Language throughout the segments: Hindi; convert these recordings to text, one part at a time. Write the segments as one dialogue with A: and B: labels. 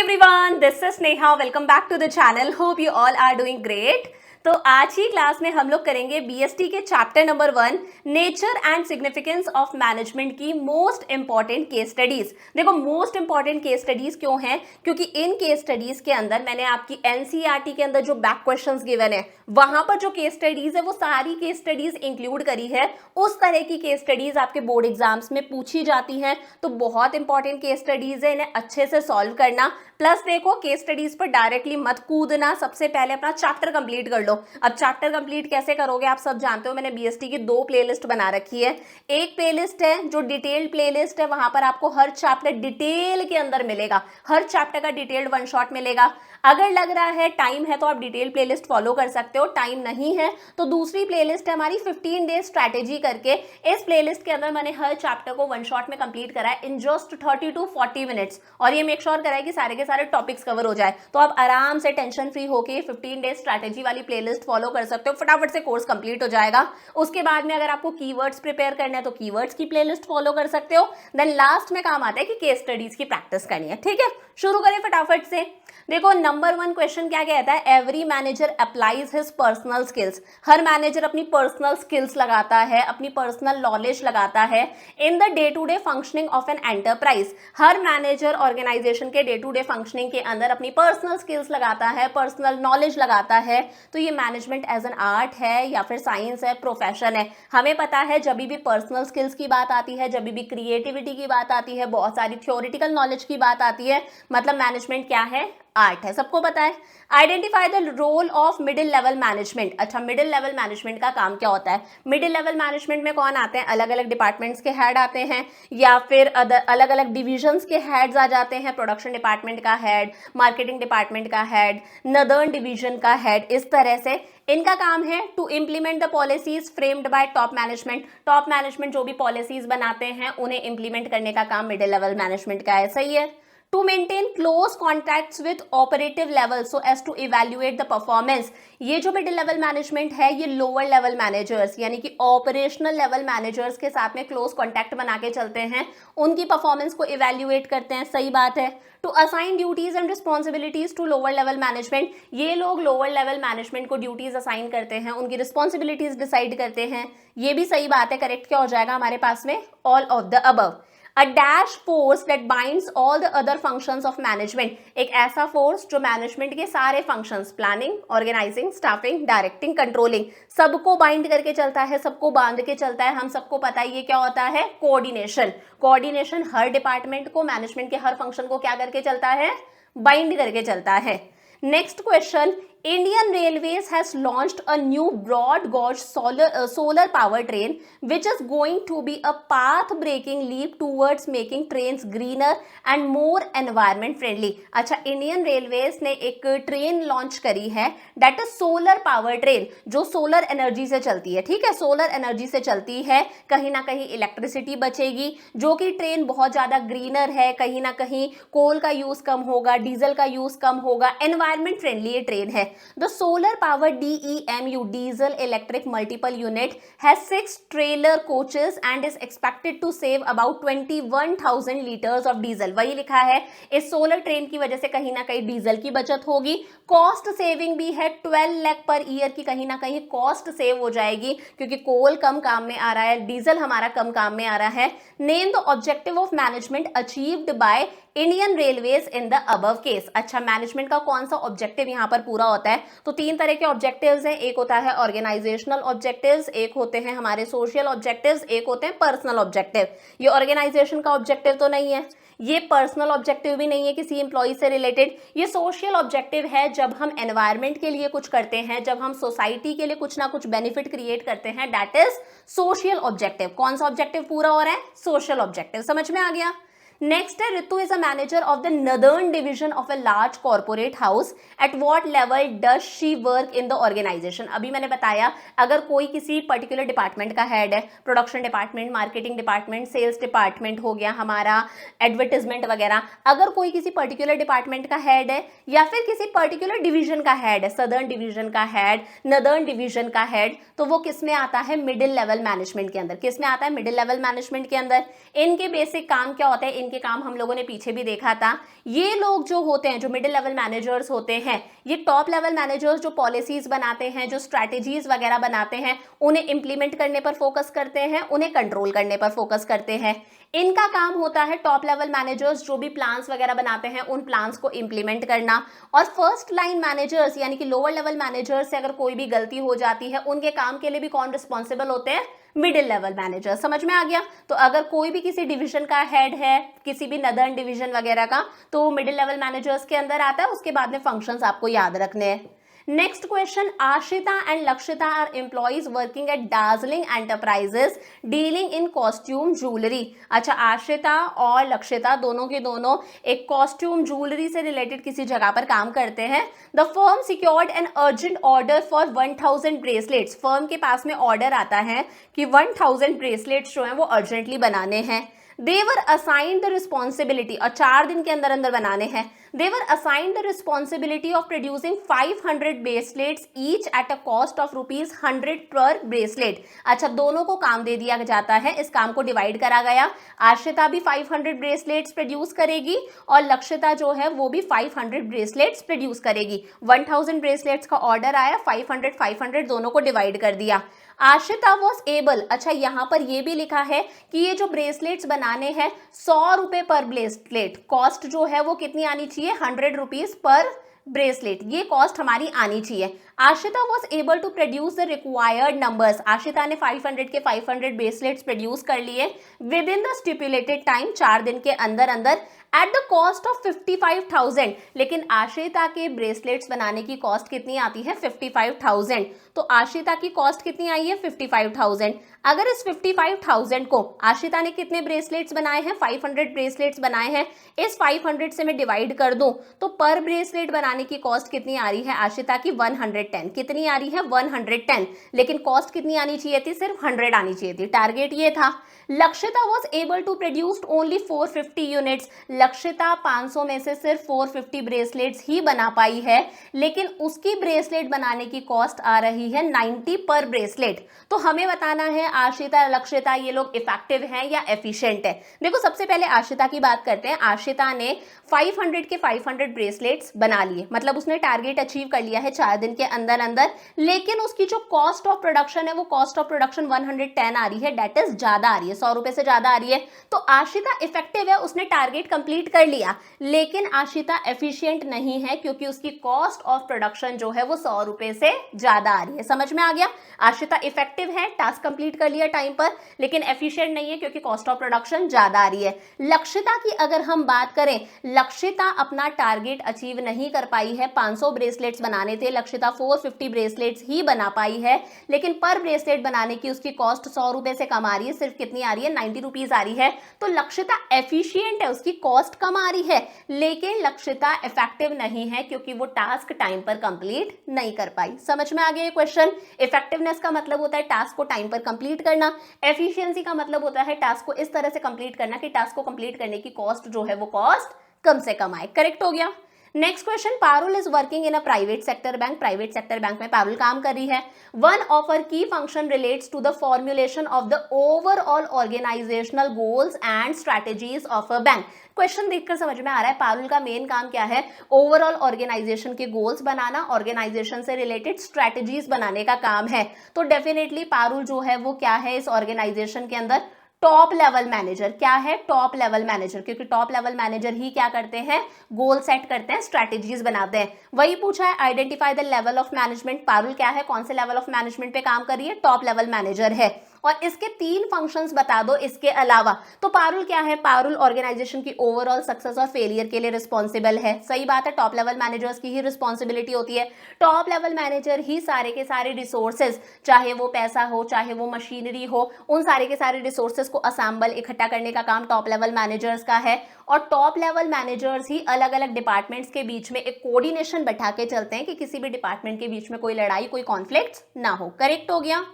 A: everyone, this is Neha. Welcome back to the channel. Hope you all are doing great. तो आज ही क्लास में हम लोग करेंगे बीएसटी के chapter number 1 nature and significance of management की मोस्ट इंपॉर्टेंट केस स्टडीज। देखो मोस्ट इंपॉर्टेंट केस स्टडीज क्यों हैं? क्योंकि इन केस स्टडीज के अंदर मैंने आपकी एनसीईआरटी के अंदर जो बैक क्वेश्चंस गिवन है वहां पर जो केस स्टडीज है वो सारी केस स्टडीज इंक्लूड करी है। उस तरह की केस स्टडीज आपके बोर्ड एग्जाम्स में पूछी जाती हैं, तो बहुत इंपॉर्टेंट केस स्टडीज है, इन्हें अच्छे से सॉल्व करना। प्लस देखो केस स्टडीज पर डायरेक्टली मत कूदना, सबसे पहले अपना चैप्टर कंप्लीट कर लो। अब चैप्टर कंप्लीट कैसे करोगे आप सब जानते हो, मैंने बीएसटी की 2 प्लेलिस्ट बना रखी है। एक प्लेलिस्ट है जो डिटेल्ड प्लेलिस्ट है, वहां पर आपको हर चैप्टर डिटेल के अंदर मिलेगा, हर चैप्टर का डिटेल्ड वन शॉट मिलेगा। अगर लग रहा है टाइम है तो आप डिटेल प्लेलिस्ट फॉलो कर सकते हो, टाइम नहीं है तो दूसरी प्लेलिस्ट है हमारी 15 डेज स्ट्रैटेजी करके। इस प्लेलिस्ट के अंदर मैंने हर चैप्टर को वन शॉट में कंप्लीट करा है इन जस्ट 30 to 40 मिनट्स, और ये मेक श्योर करा है कि सारे के सारे टॉपिक्स कवर हो जाए। तो आप आराम से टेंशन फ्री होके 15 डेज स्ट्रैटेजी वाली प्लेलिस्ट फॉलो कर सकते हो, फटाफट से कोर्स कंप्लीट हो जाएगा। उसके बाद में अगर आपको कीवर्ड्स प्रिपेयर करना है तो कीवर्ड्स की प्लेलिस्ट फॉलो कर सकते हो। देन लास्ट में काम आता है कि केस स्टडीज की प्रैक्टिस करनी है। ठीक है, शुरू करें फटाफट से। देखो नंबर 1 क्वेश्चन क्या कहता है, every manager applies his personal skills. हर मैनेजर अपनी पर्सनल स्किल्स लगाता है, अपनी पर्सनल नॉलेज लगाता है in the day to day functioning of an enterprise. हर मैनेजर ऑर्गेनाइजेशन के डे टू डे फंक्शनिंग के अंदर अपनी पर्सनल स्किल्स लगाता है, पर्सनल नॉलेज लगाता है। तो ये मैनेजमेंट एज एन आर्ट है या फिर साइंस है, प्रोफेशन है? हमें पता है जब भी पर्सनल स्किल्स की बात आती है, जब भी क्रिएटिविटी की बात आती है, बहुत सारी थ्योरेटिकल नॉलेज की बात आती है, मतलब मैनेजमेंट क्या है? आर्ट है, सबको पता है। Identify the role of middle level management. अच्छा, मिडिल लेवल मैनेजमेंट का काम क्या होता है? मिडिल लेवल मैनेजमेंट में कौन आते हैं? अलग अलग डिपार्टमेंट्स के हेड आते हैं या फिर अलग अलग डिविजन्स के हेड्स आ जाते हैं। प्रोडक्शन डिपार्टमेंट का हेड, मार्केटिंग डिपार्टमेंट का हेड, नदर्न डिवीजन का हेड, इस तरह से इनका काम है to implement the policies framed by top management. Top management जो भी पॉलिसीज बनाते हैं उन्हें इंप्लीमेंट करने का काम मिडिल लेवल मैनेजमेंट का है। सही है। To maintain close contacts with operative level so as to evaluate the performance। ये जो मिडिल लेवल मैनेजमेंट है ये लोअर लेवल मैनेजर्स यानी कि ऑपरेशनल लेवल मैनेजर्स के साथ में क्लोज कॉन्टैक्ट बना के चलते हैं, उनकी परफॉर्मेंस को इवेल्युएट करते हैं। सही बात है। To assign duties and responsibilities to lower level management. ये लोग लोअर लेवल मैनेजमेंट को ड्यूटीज असाइन करते हैं, उनकी रिस्पॉन्सिबिलिटीज डिसाइड करते हैं। ये भी सही बात है। करेक्ट क्या हो जाएगा हमारे पास में? All of the above. A dash force that binds all the other functions of management। एक ऐसा फोर्स जो मैनेजमेंट के सारे functions, planning, organising, staffing, directing, controlling, सबको बाइंड करके चलता है, सबको बांध के चलता है। हम सबको पता है ये क्या होता है? कोऑर्डिनेशन। कोऑर्डिनेशन हर डिपार्टमेंट को, मैनेजमेंट के हर फंक्शन को क्या करके चलता है? बाइंड करके चलता है। Next question, Indian Railways has launched a new broad gauge solar power train which is going to be a path breaking leap towards making trains greener and more environment friendly। अच्छा, इंडियन रेलवेज ने एक ट्रेन लॉन्च करी है that is solar power train, जो सोलर एनर्जी से चलती है। ठीक है, सोलर एनर्जी से चलती है, कहीं ना कहीं इलेक्ट्रिसिटी बचेगी, जो कि ट्रेन बहुत ज्यादा ग्रीनर है, कहीं ना कहीं कोल का यूज कम होगा, डीजल का यूज कम होगा, एनवायरमेंट फ्रेंडली ये ट्रेन है। The solar powered DEMU diesel electric multiple unit has 6 trailer coaches and is expected to save about 21,000 liters of diesel। वही लिखा है, इस सोलर ट्रेन की वजह से कहीं ना कहीं डीजल की बचत होगी, कॉस्ट सेविंग भी है 12 लाख पर ईयर की, कहीं ना कहीं कॉस्ट सेव हो जाएगी क्योंकि कोल कम काम में आ रहा है, डीजल हमारा कम काम में आ रहा है। Name the objective of management achieved by Indian railways in the above case. अच्छा, मैनेजमेंट का कौन सा ऑब्जेक्टिव यहाँ पर पूरा होता है? तो 3 तरह के ऑब्जेक्टिव्स हैं। एक होता है ऑर्गेनाइजेशनल ऑब्जेक्टिव्स, एक होते हैं हमारे सोशल ऑब्जेक्टिव्स, एक होते हैं पर्सनल ऑब्जेक्टिव। ये ऑर्गेनाइजेशन का ऑब्जेक्टिव तो नहीं है, ये पर्सनल ऑब्जेक्टिव भी नहीं है किसी एम्प्लॉय से रिलेटेड, ये सोशल ऑब्जेक्टिव है जब हम एनवायरमेंट के लिए कुछ करते हैं, जब हम सोसाइटी के लिए कुछ ना कुछ बेनिफिट क्रिएट करते हैं, दैट इज सोशल ऑब्जेक्टिव। कौन सा ऑब्जेक्टिव पूरा हो रहा है? Social objective. समझ में आ गया? नेक्स्ट है, Ritu is a manager of the northern division of a large corporate house. At what level does she work in the organisation? अभी मैंने बताया अगर कोई किसी पर्टिकुलर डिपार्टमेंट का हेड है, production department, marketing department, sales department हो गया हमारा, एडवर्टीजमेंट वगैरह, अगर कोई किसी पर्टिकुलर डिपार्टमेंट का हेड है या फिर किसी पर्टिकुलर डिवीजन का हेड है, सदर्न डिवीजन का हेड, नदर्न डिवीजन का हेड, तो वो किस में आता है? मिडिल लेवल मैनेजमेंट के अंदर। किस में आता है? मिडिल लेवल मैनेजमेंट के अंदर। इनके बेसिक काम क्या होता है? इनके काम हम लोगों ने पीछे भी देखा था। ये लोग जो होते हैं, जो मिडिल लेवल मैनेजर्स होते हैं, ये टॉप लेवल मैनेजर्स जो पॉलिसीज बनाते हैं, जो स्ट्रैटेजीज वगैरह बनाते हैं, उन्हें इंप्लीमेंट करने पर फोकस करते हैं, उन्हें कंट्रोल करने पर फोकस करते हैं। इनका काम होता है टॉप लेवल मैनेजर्स जो भी प्लान्स वगैरह बनाते हैं उन प्लान्स को इंप्लीमेंट करना। और फर्स्ट लाइन मैनेजर्स यानी कि लोअर लेवल मैनेजर्स से अगर कोई भी गलती हो जाती है, उनके काम के लिए भी कौन रिस्पॉन्सिबल होते हैं? Middle level manager. समझ में आ गया? तो अगर कोई भी किसी डिवीजन का हेड है, किसी भी नदर्न डिवीजन वगैरह का, तो वो मिडिल लेवल मैनेजर्स के अंदर आता है। उसके बाद में फंक्शंस आपको याद रखने हैं। Next question, Ashita and Lakshita are employees working at Darjeeling enterprises dealing in costume jewellery. अच्छा, आशिता और लक्षिता दोनों के दोनों एक कॉस्ट्यूम ज्वेलरी से रिलेटेड किसी जगह पर काम करते हैं। The firm secured an urgent order for 1000 bracelets. Firm के पास में ऑर्डर आता है कि 1000 ब्रेसलेट्स जो हैं वो अर्जेंटली बनाने हैं। They were assigned the responsibility, और 4 दिन के अंदर अंदर बनाने हैं। They were assigned the responsibility of producing 500 bracelets each at a cost of ₹100 per bracelet। अच्छा, दोनों को काम दे दिया जाता है, इस काम को डिवाइड करा गया। आशिता भी 500 ब्रेसलेट्स प्रोड्यूस करेगी और लक्षिता जो है वो भी 500 ब्रेसलेट्स प्रोड्यूस करेगी। 1000 ब्रेसलेट्स का ऑर्डर आया, 500 दोनों को डिवाइड कर दिया। आशिता वॉज एबल, अच्छा यहां पर ये भी लिखा है कि ये जो ब्रेसलेट्स बनाने हैं 100 रुपए पर ब्रेसलेट, कॉस्ट जो है वो कितनी आनी चाहिए? 100 रुपीज पर ब्रेसलेट, ये कॉस्ट हमारी आनी चाहिए। Ashita was able to produce the required numbers. Ashita ने 500 के 500 ब्रेसलेट्स प्रोड्यूस कर लिए within the stipulated time, 4 दिन के अंदर अंदर, एट द कॉस्ट ऑफ 55,000। लेकिन आशिता के ब्रेसलेट्स बनाने की कॉस्ट कितनी आती है? 55,000। तो आशिता की कॉस्ट कितनी आई है? 55,000। अगर इस 55,000 को आशिता ने कितने ब्रेसलेट्स बनाए हैं? 500 ब्रेसलेट्स बनाए हैं। इस 500 से मैं डिवाइड कर दूं तो पर ब्रेसलेट बनाने की कॉस्ट कितनी आ रही है आशिता की? 110। कितनी आ रही है? 110। लेकिन कॉस्ट कितनी आनी चाहिए थी? सिर्फ 100 आनी चाहिए थी, टारगेट ये था। Lakshita was able to produce only 450 units. Lakshita 500 में से सिर्फ 450 ब्रेसलेट्स ही बना पाई है, लेकिन उसकी ब्रेसलेट बनाने की कॉस्ट आ रही है 90 पर ब्रेसलेट। तो हमें बताना है आशिता, लक्षिता ये लोग इफेक्टिव हैं या एफिशिएंट है। देखो, सबसे पहले आशिता की बात करते हैं। आशिता ने 500 के 500 ब्रेसलेट्स बना लिए, मतलब उसने टारगेट अचीव कर लिया है 4 दिन के अंदर अंदर। लेकिन उसकी जो कॉस्ट ऑफ प्रोडक्शन है वो कॉस्ट ऑफ प्रोडक्शन 110 आ रही है, डेट इज ज्यादा आ रही है, 100 रुपए से ज्यादा आ रही है। तो आशिता इफेक्टिव है, उसने टारगेट कंप्लीट कर लिया, लेकिन आशिता एफिशिएंट नहीं है क्योंकि उसकी कॉस्ट ऑफ प्रोडक्शन जो है वो 100 रुपए से ज्यादा आ रही है। समझ में आ गया? आशिता इफेक्टिव है, टास्क कंप्लीट कर लिया टाइम पर, लेकिन एफिशिएंट नहीं है क्योंकि कॉस्ट ऑफ प्रोडक्शन ज्यादा आ रही है। लक्षिता की अगर हम बात करें, लक्षिता अपना टारगेट अचीव नहीं कर पाई है। 500 ब्रेसलेट्स बनाने थे, लक्षिता 450 ब्रेसलेट्स ही बना पाई है, लेकिन पर ब्रेसलेट बनाने की उसकी कॉस्ट 100 रुपए से कम आ रही है, सिर्फ कितनी आ रही है? 90 रुपीज आ रही है। तो लक्षिता एफिशिएंट है, उसकी कॉस्ट कम आ रही है, लेकिन लक्षिता इफेक्टिव नहीं है क्योंकि वो टास्क टाइम पर कंप्लीट नहीं कर पाई। समझ में आ गया ये क्वेश्चन? इफेक्टिवनेस का मतलब होता है टास्क को टाइम पर कंप्लीट करना, एफिशिएंसी का मतलब होता है टास्क को इस तरह से कंप्लीट करना कि टास्क को कंप्लीट करने की कॉस्ट जो है वो कॉस्ट कम से कम आए। करेक्ट हो गया? Next question, Parul is working in a private sector bank. Private sector bank में पारुल काम कर रही है। One of her key function relates to the formulation of the overall organisational goals and strategies of a bank. Question देखकर समझ में आ रहा है पारुल का मेन काम क्या है? ओवरऑल ऑर्गेनाइजेशन के गोल्स बनाना, ऑर्गेनाइजेशन से रिलेटेड स्ट्रैटेजीज बनाने का काम है। तो डेफिनेटली पारुल जो है वो क्या है इस ऑर्गेनाइजेशन के अंदर? Top level manager. क्या है? टॉप लेवल मैनेजर, क्योंकि टॉप लेवल मैनेजर ही क्या करते हैं? गोल सेट करते हैं, स्ट्रैटेजीज बनाते हैं। वही पूछा है, identify the level of management. Parul क्या है? कौन से लेवल ऑफ मैनेजमेंट पे काम कर रही है? टॉप लेवल मैनेजर है। और इसके 3 फंक्शंस बता दो इसके अलावा। तो पारुल क्या है? पारुल ऑर्गेनाइजेशन की ओवरऑल सक्सेस और फेलियर के लिए रिस्पॉन्सिबल है। सही बात है, टॉप लेवल मैनेजर्स की ही रिस्पॉन्सिबिलिटी होती है। टॉप लेवल मैनेजर ही सारे के सारे रिसोर्सेज, चाहे वो पैसा हो, चाहे वो मशीनरी हो, उन सारे के सारे रिसोर्सेज को असेंबल, इकट्ठा करने का काम टॉप लेवल मैनेजर्स का है। और टॉप लेवल मैनेजर्स ही अलग अलग डिपार्टमेंट्स के बीच में एक कोऑर्डिनेशन बैठा के चलते हैं कि किसी भी डिपार्टमेंट के बीच में कोई लड़ाई, कोई कॉन्फ्लिक्ट ना हो। करेक्ट हो गया?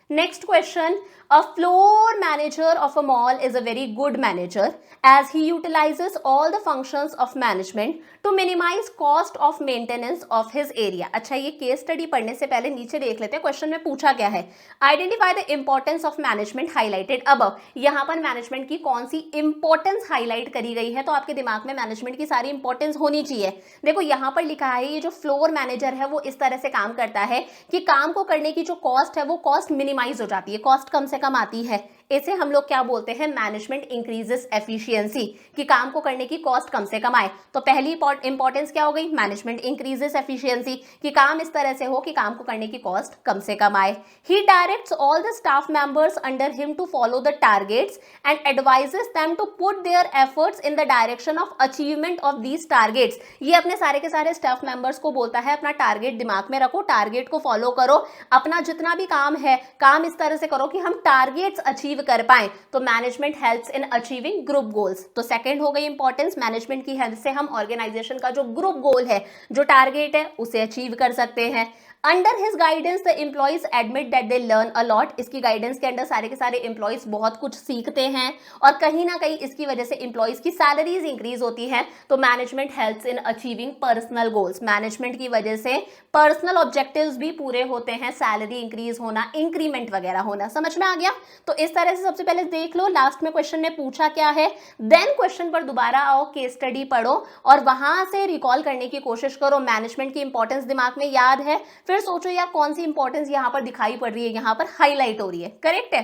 A: Next question. A floor manager of a mall is a very good manager as he utilizes all the functions of management to minimize cost of maintenance of his area. अच्छा, ये केस स्टडी पढ़ने से पहले नीचे देख लेते हैं क्वेश्चन में पूछा क्या है. Identify the importance of management highlighted above. यहाँ पर मैनेजमेंट की कौन सी इंपॉर्टेंस हाईलाइट करी गई है, तो आपके दिमाग में मैनेजमेंट की सारी इंपॉर्टेंस होनी चाहिए. देखो यहाँ पर लिखा है ये जो फ्लोर मैनेजर है वो इस तरह से काम करता है कि काम को करने की जो कॉस्ट है वो कॉस्ट मिनिमाइज हो जाती है, कॉस्ट कम से कम आती है. इसे हम लोग क्या बोलते हैं, मैनेजमेंट इंक्रीजेस एफिशिएंसी, कि काम को करने की कॉस्ट कम से कम आए. तो पहली इंपॉर्टेंस क्या हो गई, मैनेजमेंट इंक्रीजेस एफिशिएंसी, कि काम इस तरह से हो कि काम को करने की कॉस्ट कम से कम आए. He directs all the staff members under him to follow the targets and advises them to put their efforts in the direction of achievement of these targets. ये अपने सारे के सारे स्टाफ मेंबर्स को बोलता है अपना टारगेट दिमाग में रखो, टारगेट को फॉलो करो, अपना जितना भी काम है काम इस तरह से करो कि हम टारगेट्स अचीव कर पाए. तो management helps in achieving group goals. तो सेकंड हो गई इंपॉर्टेंस, मैनेजमेंट की हेल्प से हम ऑर्गेनाइजेशन का जो ग्रुप गोल है, जो टारगेट है, उसे अचीव कर सकते हैं. Under his guidance the employees admit that they learn a lot. इसकी गाइडेंस के अंडर सारे के सारे एम्प्लॉइज बहुत कुछ सीखते हैं और कहीं ना कहीं इसकी वजह से एम्प्लॉइज की सैलरीज इंक्रीज होती है. तो management helps in achieving personal goals. Management की वजह से पर्सनल ऑब्जेक्टिव्स भी पूरे होते हैं, सैलरी इंक्रीज होना, इंक्रीमेंट वगैरह होना. समझ में आ गया. तो इस तरह से सबसे पहले देख लो लास्ट में क्वेश्चन ने पूछा क्या है, देन क्वेश्चन पर दोबारा आओ, केस स्टडी पढ़ो और वहां से रिकॉल करने की कोशिश करो. मैनेजमेंट की इंपॉर्टेंस दिमाग में याद है, फिर सोचो यार कौन सी इंपॉर्टेंस यहां पर दिखाई पड़ रही है, यहां पर हाईलाइट हो रही है. करेक्ट है.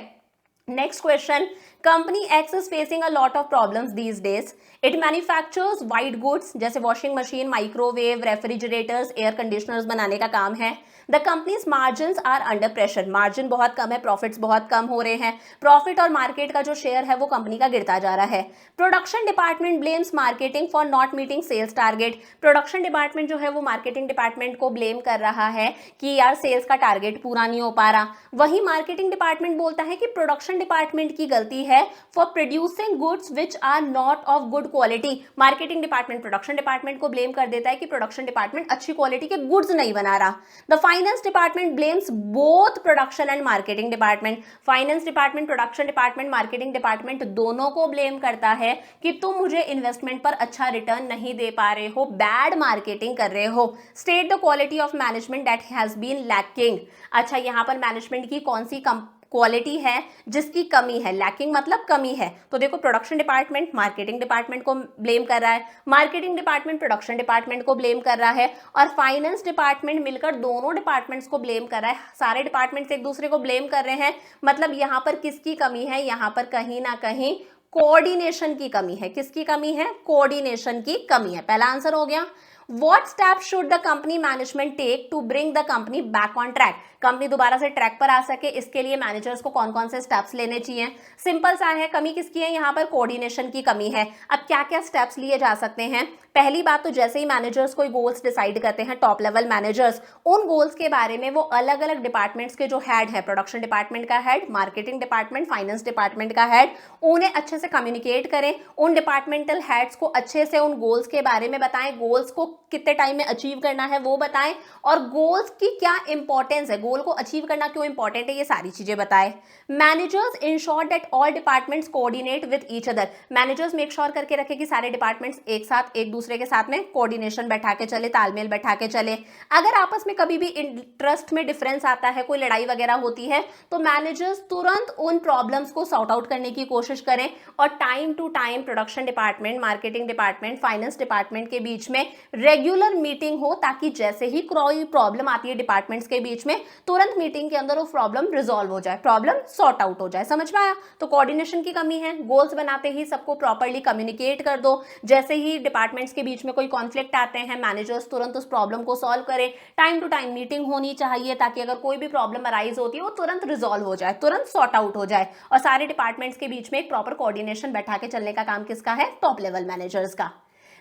A: Next question. Company X is facing a lot of problems these days. It manufactures white goods जैसे washing machine, microwave, refrigerators, air conditioners बनाने का काम है. The company's margin are under pressure. Margin बहुत कम है, प्रॉफिट्स बहुत कम हो रहे हैं. प्रॉफिट और मार्केट का जो शेयर है वो कंपनी का गिरता जा रहा है. Production department blames marketing for not meeting sales target. Production department जो है वो मार्केटिंग डिपार्टमेंट को ब्लेम कर रहा है कि यार सेल्स का टारगेट पूरा नहीं हो पा रहा. वही मार्केटिंग डिपार्टमेंट बोलता है कि प्रोडक्शन डिपार्टमेंट की गलती है for producing goods which are not of good quality. Marketing department production department को ब्लेम कर देता है कि प्रोडक्शन डिपार्टमेंट अच्छी क्वालिटी के गुड्स नहीं बना रहा. The finance department blames both production and marketing department. Finance department, production department, marketing department दोनों को ब्लेम करता है कि तुम मुझे इन्वेस्टमेंट पर अच्छा रिटर्न नहीं दे पा रहे हो, बैड मार्केटिंग कर रहे हो. State the quality of management that has been lacking. अच्छा, यहां पर मैनेजमेंट की कौन सी क्वालिटी है जिसकी कमी है, लैकिंग मतलब कमी है. तो देखो प्रोडक्शन डिपार्टमेंट मार्केटिंग डिपार्टमेंट को ब्लेम कर रहा है, मार्केटिंग डिपार्टमेंट प्रोडक्शन डिपार्टमेंट को ब्लेम कर रहा है और फाइनेंस डिपार्टमेंट मिलकर दोनों डिपार्टमेंट्स को ब्लेम कर रहा है. सारे डिपार्टमेंट्स एक दूसरे को ब्लेम कर रहे हैं. मतलब यहां पर किसकी कमी है, यहां पर कहीं ना कहीं कोऑर्डिनेशन की कमी है. किसकी कमी है, कोऑर्डिनेशन की कमी है. पहला आंसर हो गया. What steps should the company management take to bring the company back on track? Company दोबारा से ट्रैक पर आ सके, इसके लिए मैनेजर्स को कौन कौन से स्टेप्स लेने चाहिए. सिंपल सा है, कमी किसकी है, यहाँ पर कोऑर्डिनेशन की कमी है. अब क्या क्या स्टेप्स लिए जा सकते हैं. पहली बात तो जैसे ही मैनेजर्स कोई गोल्स डिसाइड करते हैं, टॉप लेवल मैनेजर्स, उन गोल्स के बारे में वो अलग अलग डिपार्टमेंट्स के जो हेड है, प्रोडक्शन डिपार्टमेंट का head, marketing department, finance department का हेड, उन्हें अच्छे से कम्युनिकेट करें. उन डिपार्टमेंटल हेड्स को अच्छे से उन गोल्स के बारे में बताएं, गोल्स को कितने टाइम में अचीव करना है वो बताएं और गोल्स की क्या इंपॉर्टेंस है, गोल को अचीव करना क्यों इंपॉर्टेंट है, ये सारी चीजें बताएं. Managers ensure that all departments coordinate with each other. Managers make sure करके रखे कि सारे डिपार्टमेंट्स एक साथ एक दूसरे के साथ में कोऑर्डिनेशन बैठा के चले, तालमेल बैठा के चले. अगर आपस में कभी भी इंटरेस्ट में डिफरेंस आता है, कोई लड़ाई वगैरह होती है, तो मैनेजर्स तुरंत उन प्रॉब्लम्स को सॉर्ट आउट करने की कोशिश करें और time to time production department, marketing department, finance department के बीच में रेगुलर मीटिंग हो, ताकि जैसे ही कोई प्रॉब्लम आती है डिपार्टमेंट्स के बीच में, तुरंत मीटिंग के अंदर वो प्रॉब्लम रिजॉल्व हो जाए, प्रॉब्लम सॉर्ट आउट हो जाए. समझ में आया. तो कोऑर्डिनेशन की कमी है. गोल्स बनाते ही सबको प्रॉपर्ली कम्युनिकेट कर दो. जैसे ही डिपार्टमेंट्स के बीच में कोई कॉन्फ्लिक्ट आते हैं, मैनेजर्स तुरंत उस प्रॉब्लम को सॉल्व करें. टाइम टू टाइम मीटिंग होनी चाहिए ताकि अगर कोई भी प्रॉब्लम अराइज होती है वो तुरंत रिजॉल्व हो जाए, तुरंत सॉर्ट आउट हो जाए. और सारे डिपार्टमेंट्स के बीच में एक प्रॉपर कोऑर्डिनेशन बैठा के चलने का काम किसका है, टॉप लेवल मैनेजर्स का.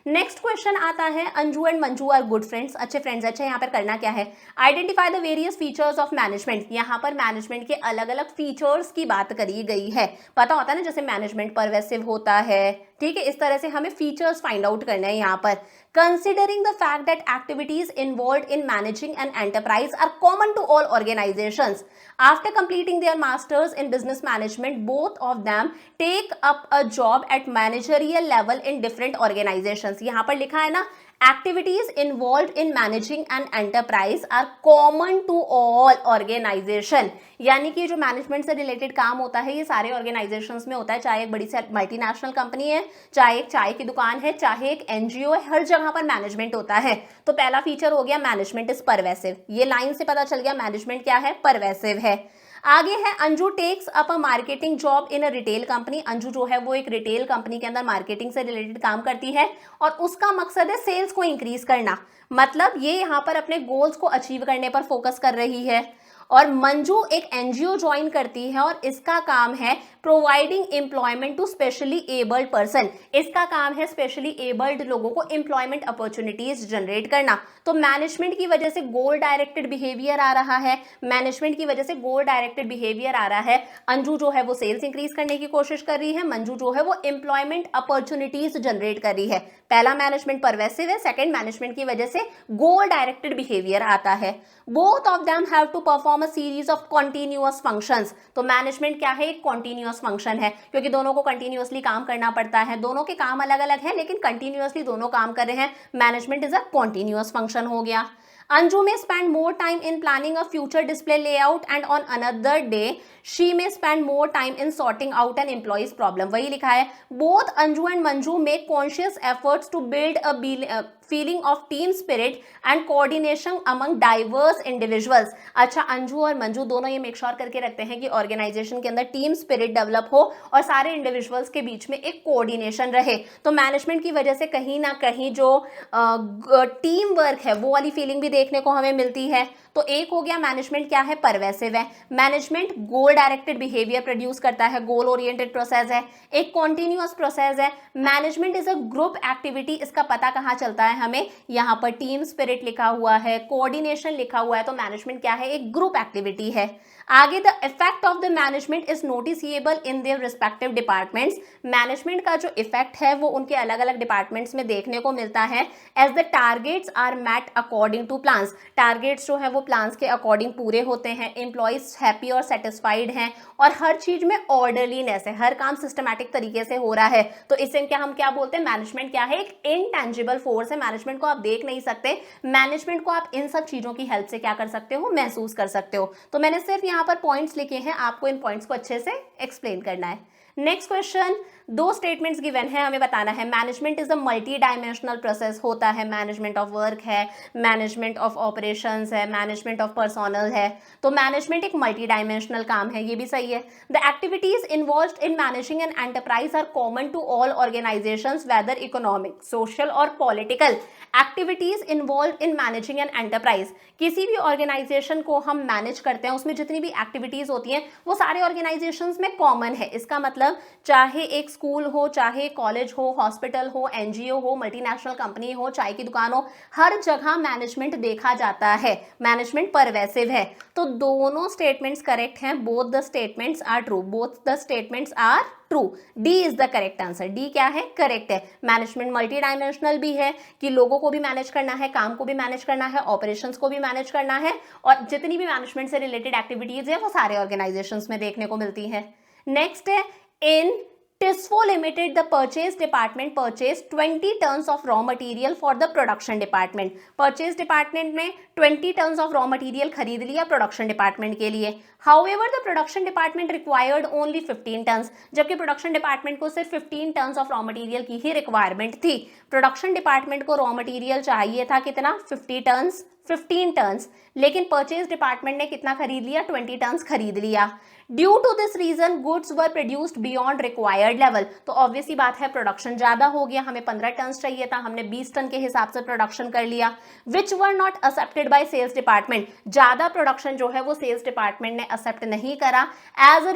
A: नेक्स्ट क्वेश्चन आता है, Anju and Manju are good friends. अच्छे फ्रेंड्स. अच्छा, यहाँ पर करना क्या है, identify the various features of management. यहाँ पर मैनेजमेंट के अलग अलग फीचर्स की बात करी गई है. पता होता है ना, जैसे मैनेजमेंट परवेसिव होता है, ठीक है, इस तरह से हमें फीचर्स फाइंड आउट करना है यहाँ पर। Considering the fact that activities involve in managing an enterprise are common to all organisations after completing their masters in business management, both of them take up a job at managerial level in different organisations. यहाँ पर लिखा है ना, activities involved in managing an enterprise are common to all organization, यानी कि जो मैनेजमेंट से रिलेटेड काम होता है ये सारे ऑर्गेनाइजेशंस में होता है, चाहे एक बड़ी सी मल्टीनेशनल कंपनी है, चाहे एक चाय की दुकान है, चाहे एक एनजीओ है, हर जगह पर मैनेजमेंट होता है। तो पहला फीचर हो गया मैनेजमेंट इज परवेसिव, ये लाइन से पता चल गया मैनेजमेंट क्या है, परवेसिव है। आगे है Anju takes up a marketing job in a retail company. Anju जो है वो एक रिटेल कंपनी के अंदर मार्केटिंग से रिलेटेड काम करती है और उसका मकसद है सेल्स को इंक्रीज करना, मतलब ये यहाँ पर अपने गोल्स को अचीव करने पर फोकस कर रही है। और मंजू एक एनजीओ ज्वाइन करती है और इसका काम है providing employment to specially abled person, इसका काम है स्पेशली एबल्ड लोगों को एम्प्लॉयमेंट अपॉर्चुनिटीज जनरेट करना। तो मैनेजमेंट की वजह से गोल डायरेक्टेड बिहेवियर आ रहा है, मैनेजमेंट की वजह से गोल डायरेक्टेड बिहेवियर आ रहा है। अंजू जो है वो सेल्स इंक्रीज करने की कोशिश कर रही है, मंजू जो है वो एम्प्लॉयमेंट अपॉर्चुनिटीज जनरेट कर रही है। पहला मैनेजमेंट परवेसिव है, सेकंड मैनेजमेंट की वजह से गोल डायरेक्टेड बिहेवियर आता है। Both of them have to perform a series of continuous functions. तो मैनेजमेंट क्या है, एक कॉन्टिन्यूअस फंक्शन है, क्योंकि दोनों को कंटिन्यूअसली काम करना पड़ता है, दोनों के काम अलग अलग है लेकिन कंटिन्यूअसली दोनों काम कर रहे हैं, management is a continuous function हो गया। Anju may spend more time in planning a future display layout and on another day she may spend more time in sorting out an employee's problem. वही लिखा है, both Anju and Manju make conscious efforts to build a feeling of team spirit and coordination among diverse individuals. अच्छा, अंजू और मंजू दोनों ये मेक श्योर करके रखते हैं कि ऑर्गेनाइजेशन के अंदर टीम स्पिरिट डेवलप हो और सारे इंडिविजुअल्स के बीच में एक कोऑर्डिनेशन रहे। तो मैनेजमेंट की वजह से कहीं ना कहीं जो टीम वर्क है वो वाली फीलिंग भी देखने को हमें मिलती है। तो एक हो गया मैनेजमेंट क्या है, परवेसिव है। मैनेजमेंट गोल डायरेक्टेड बिहेवियर प्रोड्यूस करता है, गोल ओरिएंटेड प्रोसेस है, एक कॉन्टिन्यूअस प्रोसेस है। Management is a group activity, इसका पता कहाँ चलता है हमें, यहाँ पर टीम स्पिरिट लिखा हुआ है, कोऑर्डिनेशन लिखा हुआ है, तो मैनेजमेंट क्या है, एक ग्रुप एक्टिविटी है। आगे the effect of the management is noticeable in their respective departments. Management का जो इफेक्ट है वो उनके अलग अलग डिपार्टमेंट्स में देखने को मिलता है। As the targets are met according to plans, targets जो है वो प्लान्स के अकॉर्डिंग पूरे होते हैं, एम्प्लॉइज हैप्पी और सेटिस्फाइड हैं और हर चीज में ऑर्डरलीनेस है, हर काम सिस्टमैटिक तरीके से हो रहा है। तो इससे क्या हम क्या बोलते हैं, मैनेजमेंट क्या है, एक इनटैंजिबल फोर्स है। मैनेजमेंट को आप देख नहीं सकते, मैनेजमेंट को आप इन सब चीजों की हेल्प से क्या कर सकते हो, महसूस कर सकते हो। तो मैंने सिर्फ यहाँ पर पॉइंट्स लिखे हैं, आपको इन पॉइंट्स को अच्छे से एक्सप्लेन करना है। नेक्स्ट क्वेश्चन, दो स्टेटमेंट्स गिवन है, हमें बताना है management is a multi dimensional process होता है, मैनेजमेंट ऑफ वर्क है, मैनेजमेंट ऑफ ऑपरेशंस है, मैनेजमेंट ऑफ पर्सोनल है। तो मैनेजमेंट एक मल्टी डायमेंशनल काम है, ये भी सही है। The activities involved in managing an enterprise are common to all organisations whether economic, social और political. Activities involve in managing an enterprise, किसी भी ऑर्गेनाइजेशन को हम मैनेज करते हैं उसमें जितनी भी एक्टिविटीज होती हैं वो सारे ऑर्गेनाइजेशंस में कॉमन है। इसका मतलब चाहे एक स्कूल हो, चाहे कॉलेज हो, हॉस्पिटल हो, एनजीओ हो, मल्टीनेशनल कंपनी हो, चाय की दुकान हो, हर जगह मैनेजमेंट देखा जाता है, मैनेजमेंट परवेसिव है। तो दोनों स्टेटमेंट्स करेक्ट हैं, both the statements are true, both the statements are true. D is the correct answer, D क्या है, करेक्ट है। मैनेजमेंट मल्टी डायमेंशनल भी है कि लोगों को भी मैनेज करना है, काम को भी मैनेज करना है, ऑपरेशंस को भी मैनेज करना है, और जितनी भी मैनेजमेंट से रिलेटेड एक्टिविटीज है वो सारे ऑर्गेनाइजेशंस में देखने को मिलती है। नेक्स्ट है, इन TISFO Limited, the purchase department purchased 20 tons of raw material for the production department. Purchase department ने 20 tons of raw material खरीद लिया production department के लिए। However, the production department required only 15 tons, जबकि production department को सिर्फ 15 tons of raw material की ही requirement थी। production department को raw material चाहिए था कितना, 15 tons, लेकिन purchase department ने कितना खरीद लिया, 20 tons खरीद लिया। Due to this reason goods were produced beyond required level. तो ऑब्वियसली बात है प्रोडक्शन ज्यादा हो गया, हमें 15 टन चाहिए था, हमने 20 टन के हिसाब से प्रोडक्शन कर लिया। Which were not accepted by sales department, ज्यादा प्रोडक्शन जो है वो सेल्स डिपार्टमेंट ने एक्सेप्ट नहीं करा। As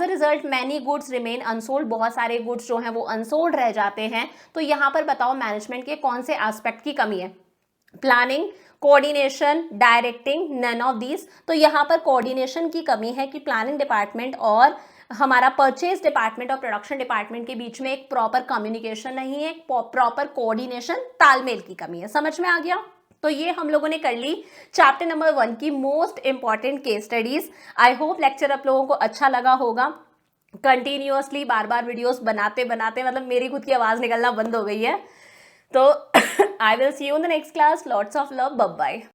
A: a result many goods remain unsold, बहुत सारे गुड्स जो हैं वो अनसोल्ड रह जाते हैं। तो यहाँ पर बताओ मैनेजमेंट के कौन से एस्पेक्ट की कमी है, planning, coordination, directing, none of these. तो यहाँ पर कोऑर्डिनेशन की कमी है कि प्लानिंग डिपार्टमेंट और हमारा परचेज डिपार्टमेंट और प्रोडक्शन डिपार्टमेंट के बीच में एक प्रॉपर कम्युनिकेशन नहीं है, प्रॉपर कोऑर्डिनेशन, तालमेल की कमी है। समझ में आ गया? तो ये हम लोगों ने कर ली चैप्टर नंबर 1 की most important case studies. I hope lecture आप लोगों को अच्छा लगा होगा। कंटिन्यूअसली बार बार वीडियोस बनाते बनाते मतलब मेरी खुद की आवाज निकलना बंद हो गई है। तो I will see you in the next class. Lots of love, bye bye.